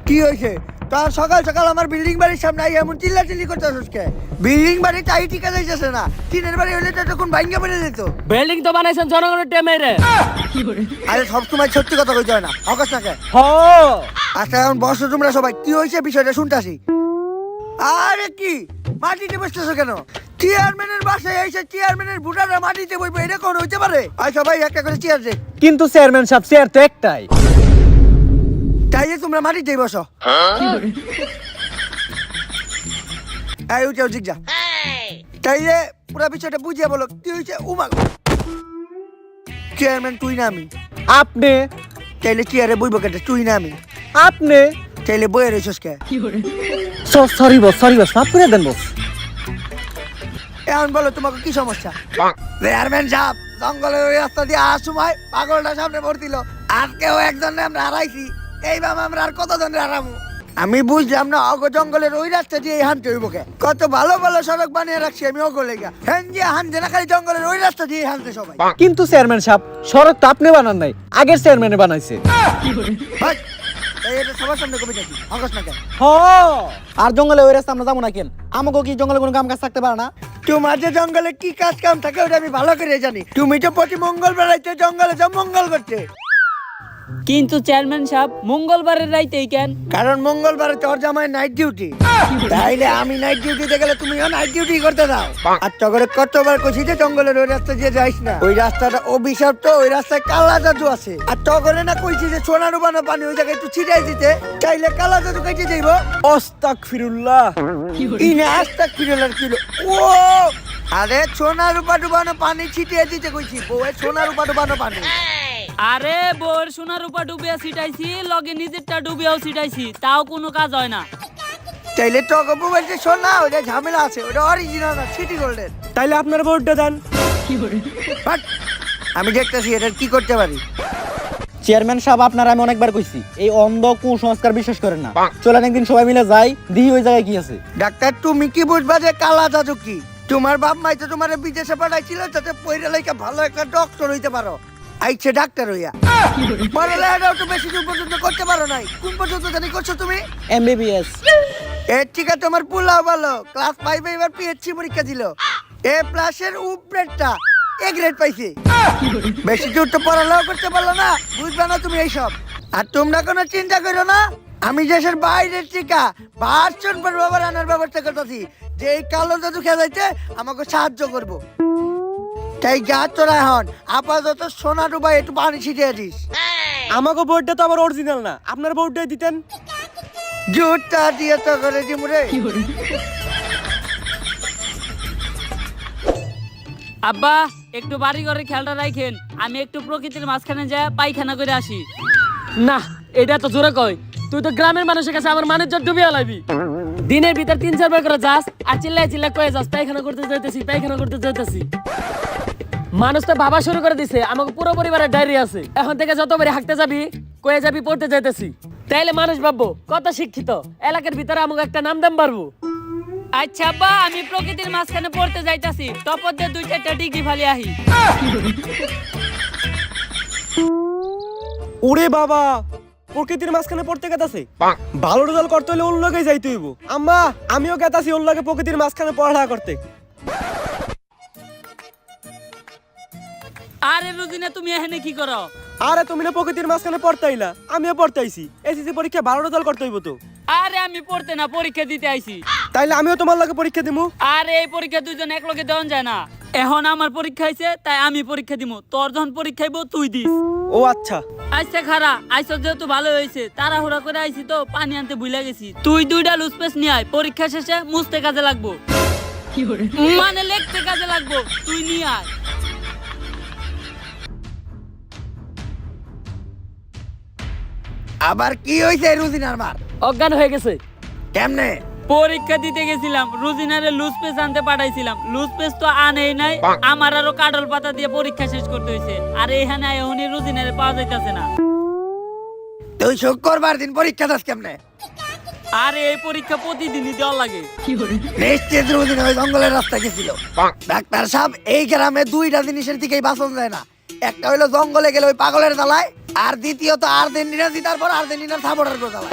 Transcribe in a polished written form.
কি হয়েছে? তোর সকাল সকাল আমার বিল্ডিং বাড়ির সামনে আই এমন চিল্লাচিল্লি করতেছিস কে? বিল্ডিং বাড়ি টাই টিকা যাইতেছে না, টিনের বাড়ি হইলে তো তখন ভাঙ্গা পড়ে যেত। বিল্ডিং তো বানাইছেন জনগণের টেমে রে। আরে সবসময় সত্যি কথা কইতে হয় না, অকাশ না কে? হ আচ্ছা এখন বসো তোমরা সবাই, কি হয়েছে বিষয়টা শুনতাছি। আরে কি মাটিতে বসতেছো কেন? চেয়ারম্যানের বাসায় এসে চেয়ারম্যানের বুটারা মাটিতে বইবে, এটা কোন হইতে পারে? আই সবাই একটা করে চেয়ার দে। কিন্তু চেয়ারম্যান সাহেব চেয়ার তো একটাই। তাই যে তোমরা মাটিতেই বসো। এই উঠে উঠিক যা। তাই যে পুরো বিষয়টা বুঝিয়ে বলো কি হয়েছে। উমা চেয়ারম্যান তুই না আমি? আপনি তাইলে চেয়ারে বইব কেটে তুই না আমি? আপনি তাইলে বইয়ে রয়েছিস কে? সরি বস মাফ করে দেন বস। এখন বলো তোমাকে কি সমস্যা? চেয়ারম্যান সাহেব জঙ্গলের ওই রাস্তা দিয়ে আসার সময় পাগলটা সামনে পড়ছিল, আজকেও একজনে আমরা হারাইছি, এইভাবে আমরা আর কতজনের হারাবো? আমি বুঝলাম না অগ জঙ্গলের ওই রাস্তা দিয়ে হানতে হইব কে? কত ভালো ভালো সড়ক বানিয়ে রাখছি আমি অগ লেগা, হ্যাঁ যে হানতে না, খালি জঙ্গলের ওই রাস্তা দিয়ে হানতে সবাই। কিন্তু চেয়ারম্যান সাহেব সড়ক তো আপনি বানান নাই, আগের চেয়ারম্যানে বানাইছে। ভাই, এই এটা সবার সামনে কবি নাকি অগস না কেন? হ আর জঙ্গলে ওই রাস্তা আমরা যাবো না কেন? আমাকে কি জঙ্গলে কোনো কাম কাজ থাকতে পারে না? তোমার যে জঙ্গলে কি কাজ কাম থাকে ওটা আমি ভালো করে জানি। তুমি তো প্রতি মঙ্গলবার রাইতে জঙ্গলে যাও মঙ্গল করতে। কিন্তু চেয়ারম্যান সাহেব মঙ্গলবারের রাইতেই কেন? কারণ মঙ্গলবারে তোর জামাই নাইট ডিউটি, তাইলে আমি নাইট ডিউটিতে গেলে তুমিও নাইট ডিউটি করতে দাও। আর তগরে কতবার কইছি যে জঙ্গলের ওই রাস্তা দিয়ে যাইস না, ওই রাস্তাটা অভিশপ্ত, ওই রাস্তায় কালা জাদু আছে। আর তগরে না কইছি যে সোনা রূপানো পানি ওই জায়গায় একটু ছিটাই দিতে, চাইলে কালা জাদু কেটে যাইব। আস্তাগফিরুল্লাহ। ইনা আস্তাক ফিরলার কিলো ও আরে সোনা রূপা ডুবানো পানি ছিটিয়ে দিতে কইছি, বউয়ের সোনা রূপা ডুবানো পানি। আরে বোর সোনার উপর ডুবিয়া ছিটাইছি, লগে নিজেরটা ডুবিয়াও ছিটাইছি, তাও কোনো কাজ হয় না। চাইলে টক বউয়ের যে সোনা ওটা ঝামেলা আছে, ওটা অরিজিনাল না, সিটি গোল্ডেন। তাইলে আপনার ভোটটা দেন। বাট আমি দেখতেছি এটা কি করতে পারি। চেয়ারম্যান সাহেব আপনারা আমি অনেকবার কইছি এই অন্ধ কুসংস্কার বিশ্বাস করেন না। চলেন একদিন সবাই মিলে যাই, দিই ওই জায়গায় কি আছে। ডাক্তার তুমি কি বুঝবা যে কালা জাদু কি? তোমার বাপ মাই তো তোমার বিদেশে পাঠাইছিল যাতে পয়রা লাইকা ভালো একটা ডক্টর হইতে পারো, আইছে ডাক্তার হইয়া। পড়ালেখাটাও তো বেশি দূর পর্যন্ত করতে পারো নাই, কোন পর্যন্ত জানি করছো তুমি? এমবিবিএস। এর ঠিক আছে তোমার পুলাও ভালো, ক্লাস 5 এবার পিএইচডি পরীক্ষা দিল, এ প্লাসের উপরেরটা এ গ্রেড পাইছে। বেশি দূর তো পড়ালেখা করতে পারলো না, বুঝবে না তুমি এইসব। আর তোমরা কোনো চিন্তা করো না, আমি দেশের বাইরের টিকা ভার্সন পর বাবার আনার ব্যবস্থা করতেছি, যে এই কালো জাদু খেলাইতে আমাকে সাহায্য করব। তাই যা তোরা এখন আপাতত সোনা ডুবাই একটু পানি ছিটিয়ে দিস। আমাকে ভোটটা তো আবার অরিজিনাল না, আপনার ভোটটাই দিতেন। জুটটা দিয়ে তো করে দিমুরে। আব্বা একটু বাড়ি ঘরে খেয়ালটা রাখেন, আমি একটু প্রকৃতির মাঝখানে যাই পায়খানা করে আসি। না এটা তো জোরে কয়, তুই তো গ্রামের মানুষের কাছে আমার মানের জন্য ডুবিয়ে লাইবি। দিনের ভিতর 3-4 বার করে যাস আর চিল্লাই কয়ে যাস পায়খানা করতে যাইতেছি। মানুষ তো ভাবা শুরু করে দিছে আমাকে পুরো পরিবারের ডায়রি আছে, এখন থেকে যতবারই হাঁটতে যাবি কয়ে যাবি পড়তে যাইতেছি, তাইলে মানুষ ভাববো কত শিক্ষিত, এলাকার ভিতরে আমাকে একটা নাম দাম পারবো। আচ্ছা আব্বা আমি প্রকৃতির মাঝখানে পড়তে যাইতাছি, তপর দিয়ে 2-4টা ডিগ্রি ফালি আহি। ওরে বাবা, প্রকৃতির মাঝখানে পড়তে গেতাছে, ভালো রেজাল্ট করতে হলে ওর লগে যাইতে হইব। আম্মা আমিও গেতাছি ওর লগে প্রকৃতির মাঝখানে পড়ালেখা করতে। আরে রুজিনা তুমি এখানে কি করো? আরে তুমি না প্রকৃতির মাঝখানে পড়তাইলা, আমিও পড়তাইছি। এসএসসি পরীক্ষা ভালো রেজাল্ট করতে হইব তো। আরে আমি পড়তে না পরীক্ষা দিতে আইছি। তাইলে আমিও তোমার লগে পরীক্ষা দিমু। আরে এই পরীক্ষা দুইজন এক লগে দেওয়া যায় না, এখন আমার পরীক্ষা হইছে তাই আমি পরীক্ষা দিমু, তোর যখন পরীক্ষা হইব তুই দিস। ও আচ্ছা। আচ্ছা খারা আইসব যেহেতু ভালো হয়েছে, তাড়াহুড়া করে আইছি তো পানি আনতে ভুলে গেছি, তুই 2টা লুজপেস নিয়ে আয়, পরীক্ষা শেষে মুছতে কাজে লাগবো, মানে লিখতে কাজে লাগবো, তুই নিয়ে আয়। আবার কি হইছে রুজিনার মার? অজ্ঞান হয়ে গেছে। কেমনে? পরীক্ষা দিতে গেছিলাম, রুজিনারে লুজ পেজ আনতে পাঠাইছিলাম, লুজ পেজ তো আনেই নাই, আমার আরো কাডল পাতা দিয়ে পরীক্ষা শেষ করতে হইছে, আর এখানে এখনই রুজিনারে পাওয়া যাইতাছে না। তুই শুক্রবার দিন পরীক্ষা দাস কেমনে? আরে এই পরীক্ষা প্রতিদিনই দেওয়া লাগে। নিশ্চিত রুজিনা ওই জঙ্গলের রাস্তা গেছিল। ডাক্তার সাহেব এই গ্রামে 2টা জিনিসের দিকেই বাঁচন যায় না, একটা হইলো জঙ্গলে গেলে ওই পাগলের জ্বালায়, আর দ্বিতীয়ত আর্জেন্টিনা জিতার পর আর্জেন্টিনার সাপোর্টার জ্বালায়।